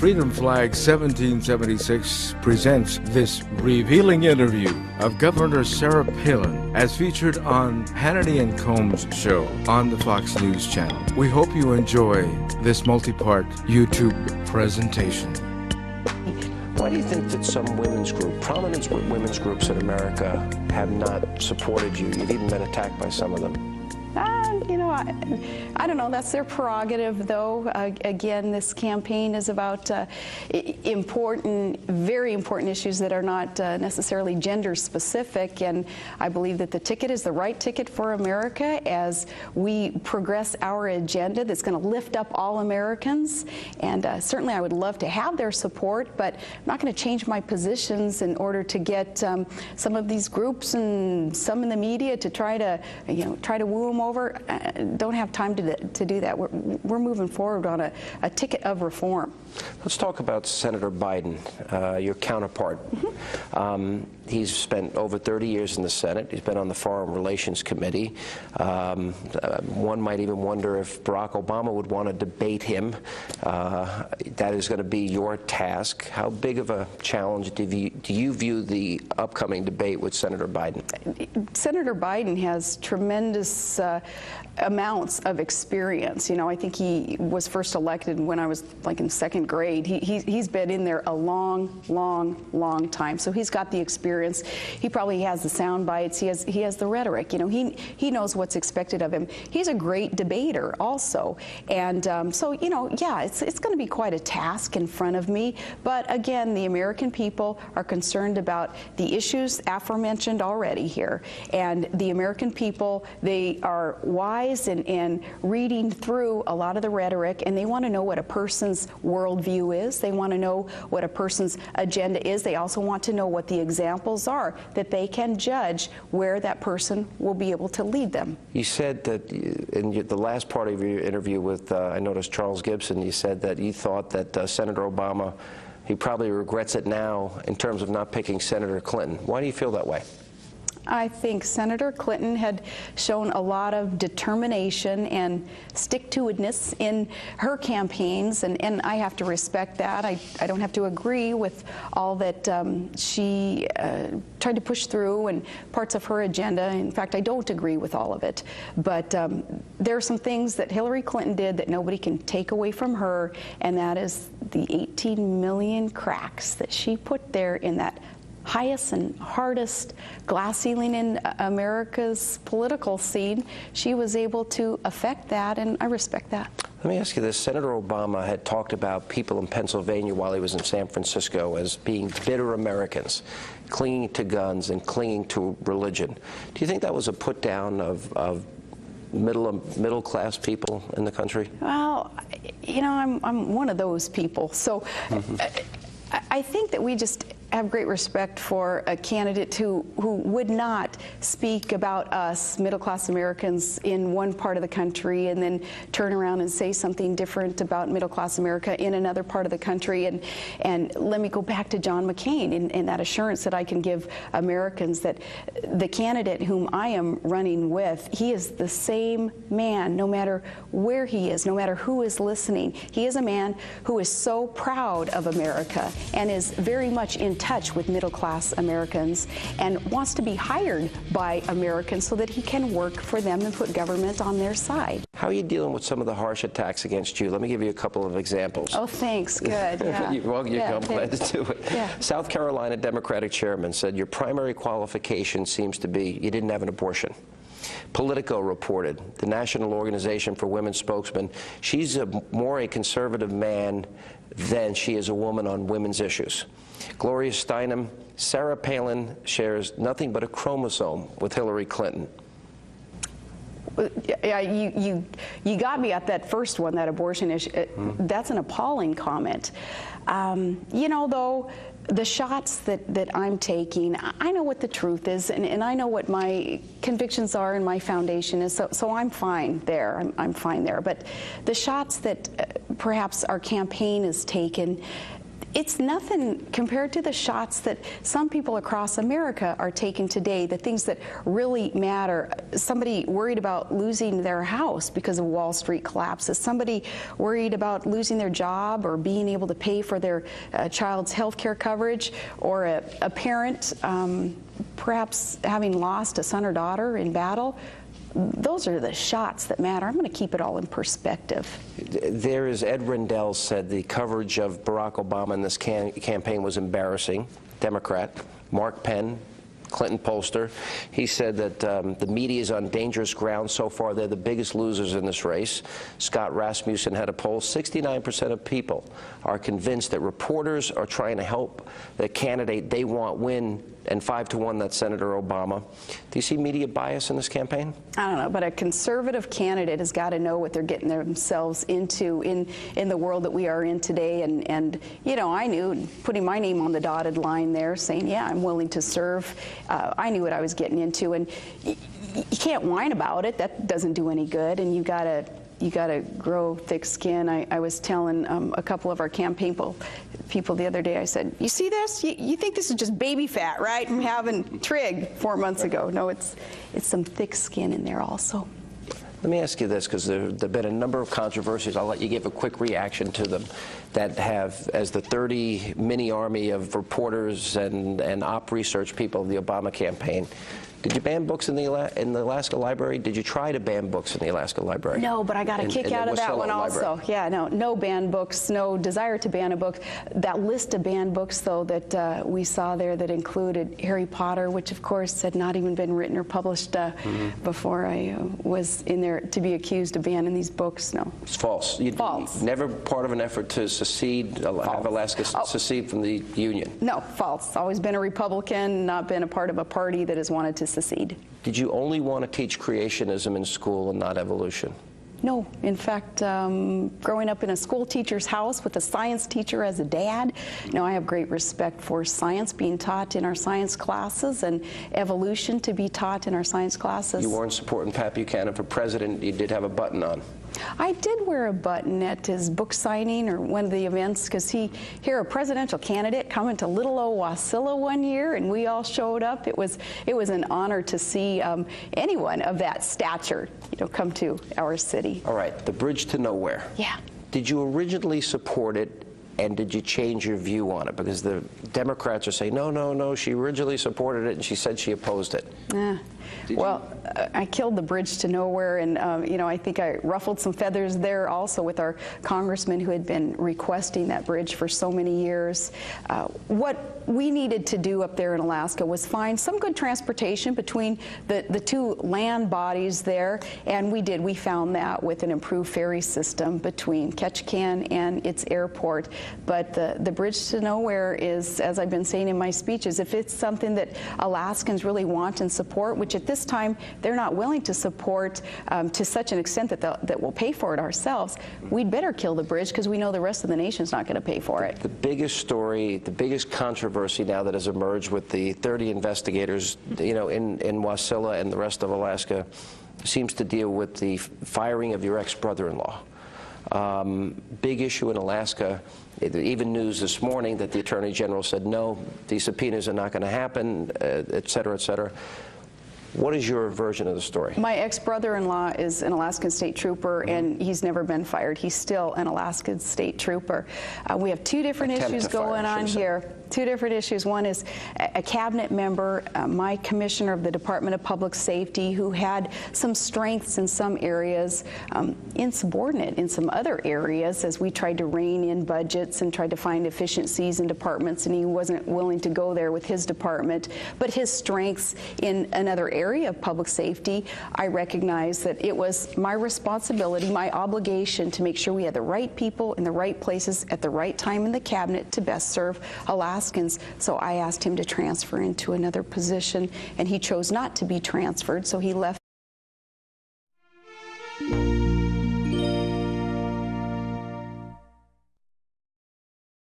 Freedom Flag 1776 presents this revealing interview of Governor Sarah Palin as featured on Hannity and Combs' show on the Fox News channel. We hope you enjoy this multi-part YouTube presentation. Why do you think that some prominent women's groups in America have not supported you? You've even been attacked by some of them. I don't know. That's their prerogative, though. Again, this campaign is about very important issues that are not necessarily gender-specific, and I believe that the ticket is the right ticket for America as we progress our agenda that's going to lift up all Americans, and certainly I would love to have their support, but I'm not going to change my positions in order to get some of these groups and some in the media to try to woo them over. Don't have time to do that. We're moving forward on a ticket of reform. Let's talk about Senator Biden, your counterpart. Mm-hmm. He's spent over 30 years in the Senate. He's been on the Foreign Relations Committee. One might even wonder if Barack Obama would want to debate him. That is going to be your task. How big of a challenge do you view the upcoming debate with Senator Biden? Senator Biden has tremendous amounts of experience. You know, I think he was first elected when I was like in second grade. He's been in there a long time. So he's got the experience. He probably has the sound bites. He has the rhetoric. You know, he knows what's expected of him. He's a great debater also. And so, you know, yeah, it's going to be quite a task in front of me. But again, the American people are concerned about the issues aforementioned already here. And the American people, they are wise in reading through a lot of the rhetoric, and they want to know what a person's worldview is. They want to know what a person's agenda is. They also want to know what the examples are, that they can judge where that person will be able to lead them. You said that in the last part of your interview with, I noticed Charles Gibson, you said that you thought that Senator Obama, he probably regrets it now in terms of not picking Senator Clinton. Why do you feel that way? I think Senator Clinton had shown a lot of determination and stick-to-itiveness in her campaigns, and I have to respect that. I don't have to agree with all that she tried to push through and parts of her agenda. In fact, I don't agree with all of it. But there are some things that Hillary Clinton did that nobody can take away from her, and that is the 18 million cracks that she put there in that highest and hardest glass ceiling in America's political scene. She was able to affect that, and I respect that. Let me ask you this. Senator Obama had talked about people in Pennsylvania while he was in San Francisco as being bitter Americans, clinging to guns and clinging to religion. Do you think that was a put down of middle class people in the country? Well, you know, I'm one of those people. So I think that we just have great respect for a candidate who would not speak about us, middle-class Americans, in one part of the country and then turn around and say something different about middle-class America in another part of the country. And let me go back to John McCain and that assurance that I can give Americans that the candidate whom I am running with, he is the same man no matter where he is, no matter who is listening. He is a man who is so proud of America and is very much in touch with middle-class Americans and wants to be hired by Americans so that he can work for them and put government on their side. How are you dealing with some of the harsh attacks against you? Let me give you a couple of examples. Oh, thanks. Good. Yeah. I'm glad to do it. Yeah. South Carolina Democratic chairman said your primary qualification seems to be you didn't have an abortion. Politico reported, the National Organization for Women's spokesman, she's more a conservative man than she is a woman on women's issues. Gloria Steinem, Sarah Palin shares nothing but a chromosome with Hillary Clinton. Yeah, you got me at that first one, that abortion issue. That's an appalling comment. You know, though, the shots that I'm taking, I know what the truth is, and I know what my convictions are and my foundation is, so I'm fine there. I'm fine there. But the shots that perhaps our campaign has taken, it's nothing compared to the shots that some people across America are taking today, the things that really matter. Somebody worried about losing their house because of Wall Street collapses, somebody worried about losing their job or being able to pay for their child's health care coverage, or a parent perhaps having lost a son or daughter in battle. Those are the shots that matter. I'm going to keep it all in perspective. There is, Ed Rendell said the coverage of Barack Obama in this campaign was embarrassing. Democrat. Mark Penn, Clinton pollster, he said that the media is on dangerous ground so far. They're the biggest losers in this race. Scott Rasmussen had a poll. 69% of people are convinced that reporters are trying to help the candidate they want win, and 5-1 that's Senator Obama. Do you see media bias in this campaign? I don't know, but a conservative candidate has got to know what they're getting themselves into in the world that we are in today. And you know, I knew, putting my name on the dotted line there, saying, yeah, I'm willing to serve. I knew what I was getting into, and you can't whine about it. That doesn't do any good, and you got to grow thick skin. I was telling a couple of our campaign people the other day, I said, you see this? You think this is just baby fat, right? From having Trig 4 months ago. No, it's some thick skin in there also. Let me ask you this, because there have been a number of controversies. I'll let you give a quick reaction to them, that have, as the 30 mini army of reporters and op research people of the Obama campaign, did you ban books in the Alaska Library? Did you try to ban books in the Alaska Library? No, but I got a kick out of that one also. Yeah, no banned books, no desire to ban a book. That list of banned books, though, that we saw there that included Harry Potter, which of course had not even been written or published before I was in there to be accused of banning these books. No. It's false. False. Never part of an effort to secede, have Alaska secede from the Union. No, false. Always been a Republican, not been a part of a party that has wanted to secede. Did you only want to teach creationism in school and not evolution? No. In fact, growing up in a school teacher's house with a science teacher as a dad, I have great respect for science being taught in our science classes and evolution to be taught in our science classes. You weren't supporting Pat Buchanan for president. You did have a button on. I did wear a button at his book signing or one of the events, because here a presidential candidate coming to little old Wasilla one year, and we all showed up. It was an honor to see anyone of that stature, come to our city. All right, the bridge to nowhere. Yeah. Did you originally support it, and did you change your view on it? Because the Democrats are saying, no, she originally supported it, and she said she opposed it. Well, I killed the bridge to nowhere, and I think I ruffled some feathers there also with our congressman who had been requesting that bridge for so many years. What we needed to do up there in Alaska was find some good transportation between the two land bodies there, and we did. We found that with an improved ferry system between Ketchikan and its airport. But the bridge to nowhere is, as I've been saying in my speeches, if it's something that Alaskans really want and support, which at this time they're not willing to support to such an extent that we'll pay for it ourselves, we'd better kill the bridge, because we know the rest of the nation's not going to pay for it. The biggest story, the biggest controversy now that has emerged with the 30 investigators, in Wasilla and the rest of Alaska, seems to deal with the firing of your ex-brother-in-law. Big issue in Alaska. Even news this morning that the Attorney General said, no, these subpoenas are not going to happen, et cetera, et cetera. What is your version of the story? My ex-brother-in-law is an Alaskan state trooper, and he's never been fired. He's still an Alaskan state trooper. We have two different issues going on here. Two different issues. One is a cabinet member, my commissioner of the Department of Public Safety, who had some strengths in some areas, insubordinate in some other areas, as we tried to rein in budgets and tried to find efficiencies in departments, and he wasn't willing to go there with his department. But his strengths in another area of public safety, I recognize that it was my responsibility, my obligation, to make sure we had the right people in the right places at the right time in the cabinet to best serve Alaskans. So I asked him to transfer into another position, and he chose not to be transferred, so he left